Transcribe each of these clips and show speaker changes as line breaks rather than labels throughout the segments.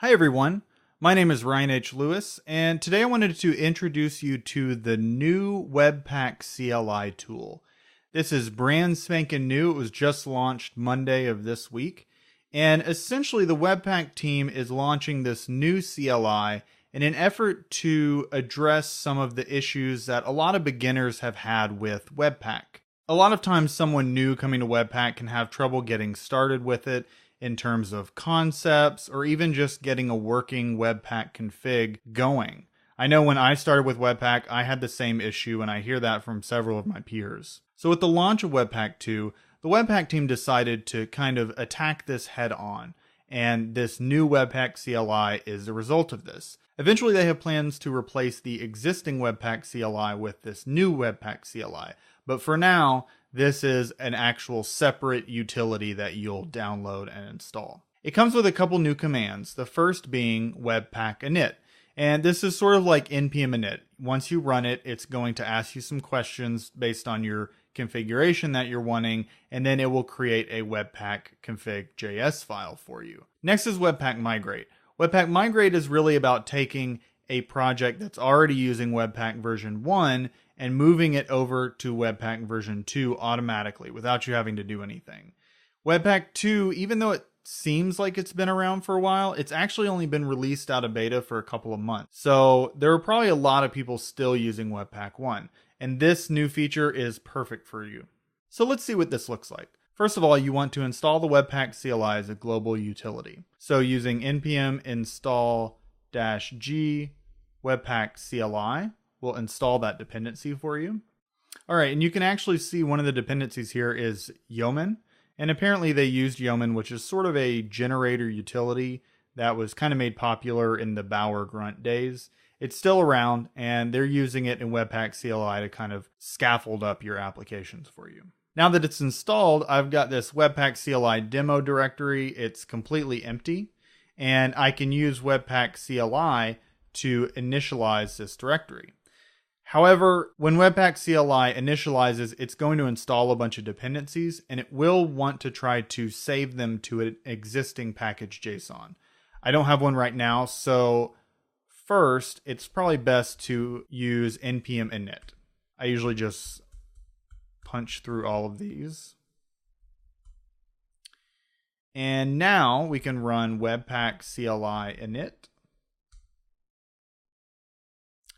Hi everyone, my name is Ryan H. Lewis, and today I wanted to introduce you to the new Webpack CLI tool. This is brand spanking new. It was just launched Monday of this week, and essentially the Webpack team is launching this new CLI in an effort to address some of the issues that a lot of beginners have had with Webpack. A lot of times someone new coming to Webpack can have trouble getting started with it in terms of concepts or even just getting a working Webpack config going. I know when I started with Webpack, I had the same issue, and I hear that from several of my peers. So with the launch of Webpack 2, the Webpack team decided to kind of attack this head on, and this new Webpack CLI is the result of this. Eventually they have plans to replace the existing Webpack CLI with this new Webpack CLI, but for now, this is an actual separate utility that you'll download and install. It comes with a couple new commands, the first being Webpack init. And this is sort of like npm init. Once you run it, it's going to ask you some questions based on your configuration that you're wanting, and then it will create a Webpack config.js file for you. Next is Webpack migrate. Webpack migrate is really about taking a project that's already using Webpack version 1 and moving it over to Webpack version 2 automatically without you having to do anything. Webpack 2, even though it seems like it's been around for a while, it's actually only been released out of beta for a couple of months. So there are probably a lot of people still using Webpack 1, and this new feature is perfect for you. So let's see what this looks like. First of all, you want to install the Webpack CLI as a global utility. So using npm install-g Webpack CLI will install that dependency for you. All right, and you can actually see one of the dependencies here is Yeoman. And apparently they used Yeoman, which is sort of a generator utility that was kind of made popular in the Bower Grunt days. It's still around, and they're using it in Webpack CLI to kind of scaffold up your applications for you. Now that it's installed, I've got this Webpack CLI demo directory. It's completely empty, and I can use Webpack CLI to initialize this directory. However, when Webpack CLI initializes, it's going to install a bunch of dependencies, and it will want to try to save them to an existing package JSON. I don't have one right now, so first, it's probably best to use npm init. I usually just punch through all of these. And now we can run Webpack CLI init.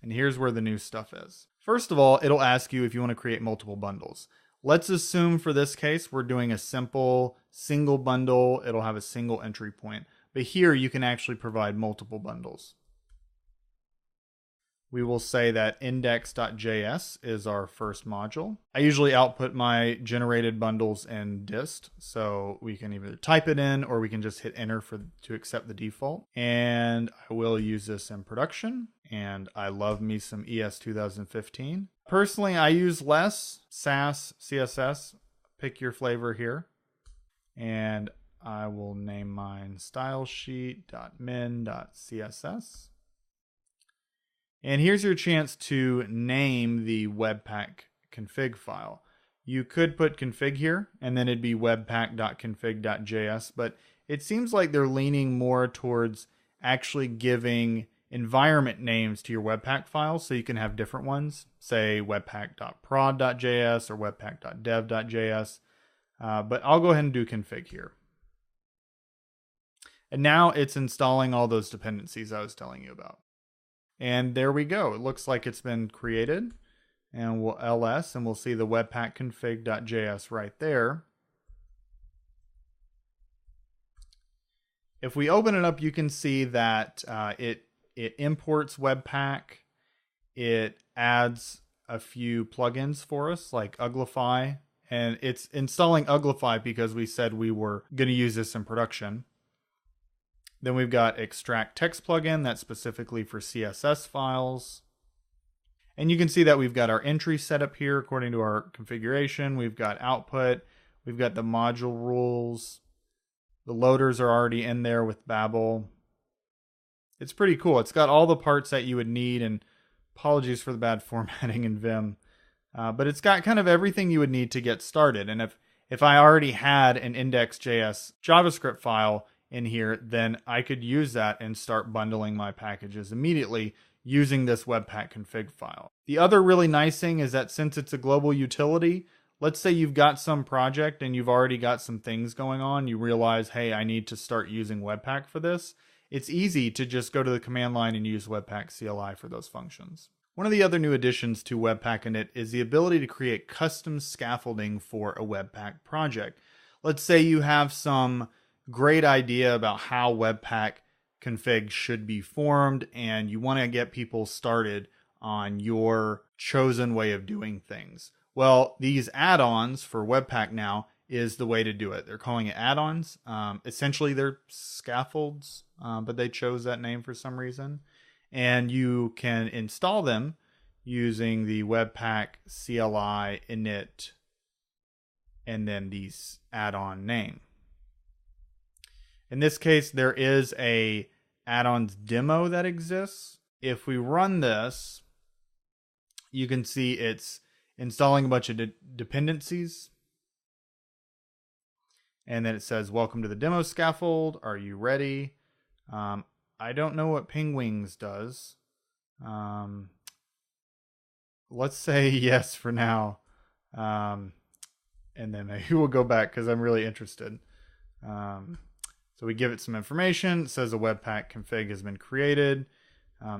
And here's where the new stuff is. First of all, it'll ask you if you want to create multiple bundles. Let's assume for this case, we're doing a simple single bundle. It'll have a single entry point. But here you can actually provide multiple bundles. We will say that index.js is our first module. I usually output my generated bundles in dist, so we can either type it in or we can just hit enter to accept the default. And I will use this in production. And I love me some ES 2015. Personally, I use less Sass, CSS. Pick your flavor here. And I will name mine stylesheet.min.css. And here's your chance to name the Webpack config file. You could put config here, and then it'd be webpack.config.js, but it seems like they're leaning more towards actually giving environment names to your Webpack files, so you can have different ones, say webpack.prod.js or webpack.dev.js, but I'll go ahead and do config here. And now it's installing all those dependencies I was telling you about. And there we go. It looks like it's been created, and we'll ls and we'll see the webpack config.js right there. If we open it up, you can see that it imports Webpack. It adds a few plugins for us like Uglify, and it's installing Uglify because we said we were going to use this in production. Then we've got extract text plugin that's specifically for CSS files. And you can see that we've got our entry set up here according to our configuration. We've got output. We've got the module rules. The loaders are already in there with Babel. It's pretty cool. It's got all the parts that you would need, and apologies for the bad formatting in Vim. But it's got kind of everything you would need to get started. And if I already had an index.js JavaScript file in here, then I could use that and start bundling my packages immediately using this Webpack config file. The other really nice thing is that since it's a global utility, let's say you've got some project and you've already got some things going on, you realize, hey, I need to start using Webpack for this. It's easy to just go to the command line and use Webpack CLI for those functions. One of the other new additions to Webpack init is the ability to create custom scaffolding for a Webpack project. Let's say you have some great idea about how Webpack config should be formed and you want to get people started on your chosen way of doing things. Well, these add-ons for Webpack now is the way to do it. They're calling it add-ons. Essentially, they're scaffolds, but they chose that name for some reason. And you can install them using the Webpack CLI init and then these add-on name. In this case, there is a add-ons demo that exists. If we run this, you can see it's installing a bunch of dependencies. And then it says, welcome to the demo scaffold. Are you ready? I don't know what Pingwings does. Let's say yes for now. And then maybe we'll go back because I'm really interested. So we give it some information. It says a Webpack config has been created.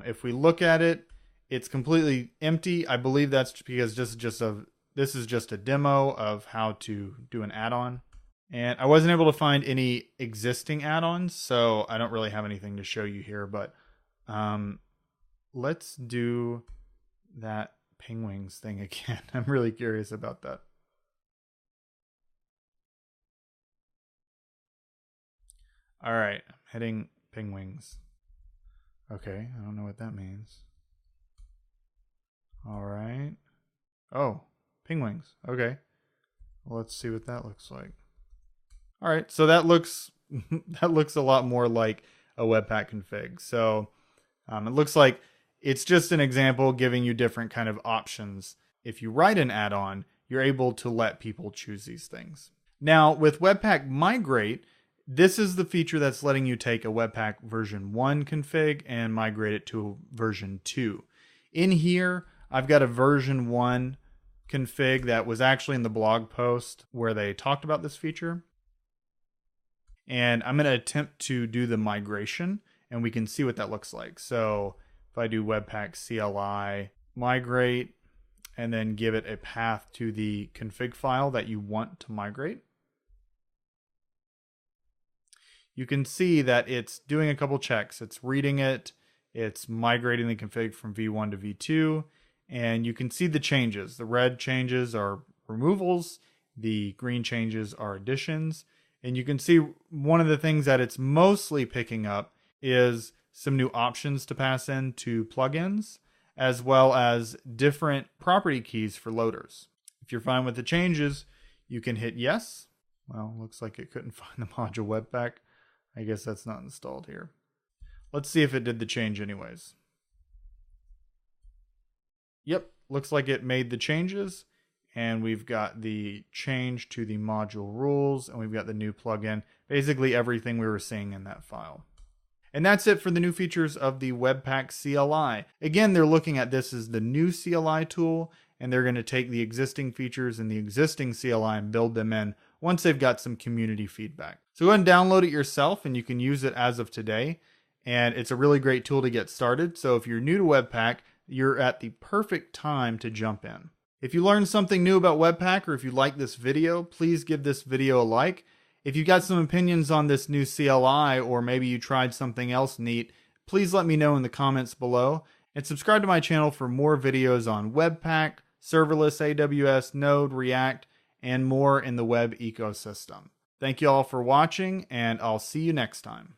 If we look at it, it's completely empty. I believe that's because this is just a demo of how to do an add-on. And I wasn't able to find any existing add-ons, so I don't really have anything to show you here, but let's do that Pingwings thing again. I'm really curious about that. All right, I'm hitting Pingwings. Okay, I don't know what that means. All right. Oh, Pingwings. Okay. Well, let's see what that looks like. All right, so that looks a lot more like a Webpack config. So it looks like it's just an example giving you different kind of options. If you write an add-on, you're able to let people choose these things. Now with Webpack Migrate, this is the feature that's letting you take a Webpack version 1 config and migrate it to version 2. In here, I've got a version 1 config that was actually in the blog post where they talked about this feature. And I'm going to attempt to do the migration and we can see what that looks like. So if I do Webpack CLI migrate and then give it a path to the config file that you want to migrate, you can see that it's doing a couple checks. It's reading it, it's migrating the config from V1 to V2, and you can see the changes. The red changes are removals, the green changes are additions. And you can see one of the things that it's mostly picking up is some new options to pass in to plugins, as well as different property keys for loaders. If you're fine with the changes, you can hit yes. Well, looks like it couldn't find the module Webpack. I guess that's not installed here. Let's see if it did the change anyways. Yep, looks like it made the changes. And we've got the change to the module rules, and we've got the new plugin, basically everything we were seeing in that file. And that's it for the new features of the Webpack CLI. Again, they're looking at this as the new CLI tool, and they're going to take the existing features in the existing CLI and build them in once they've got some community feedback. So go ahead and download it yourself, and you can use it as of today. And it's a really great tool to get started. So if you're new to Webpack, you're at the perfect time to jump in. If you learned something new about Webpack or if you like this video, please give this video a like. If you got some opinions on this new CLI or maybe you tried something else neat, please let me know in the comments below. And subscribe to my channel for more videos on Webpack, serverless AWS, Node, React, and more in the web ecosystem. Thank you all for watching, and I'll see you next time.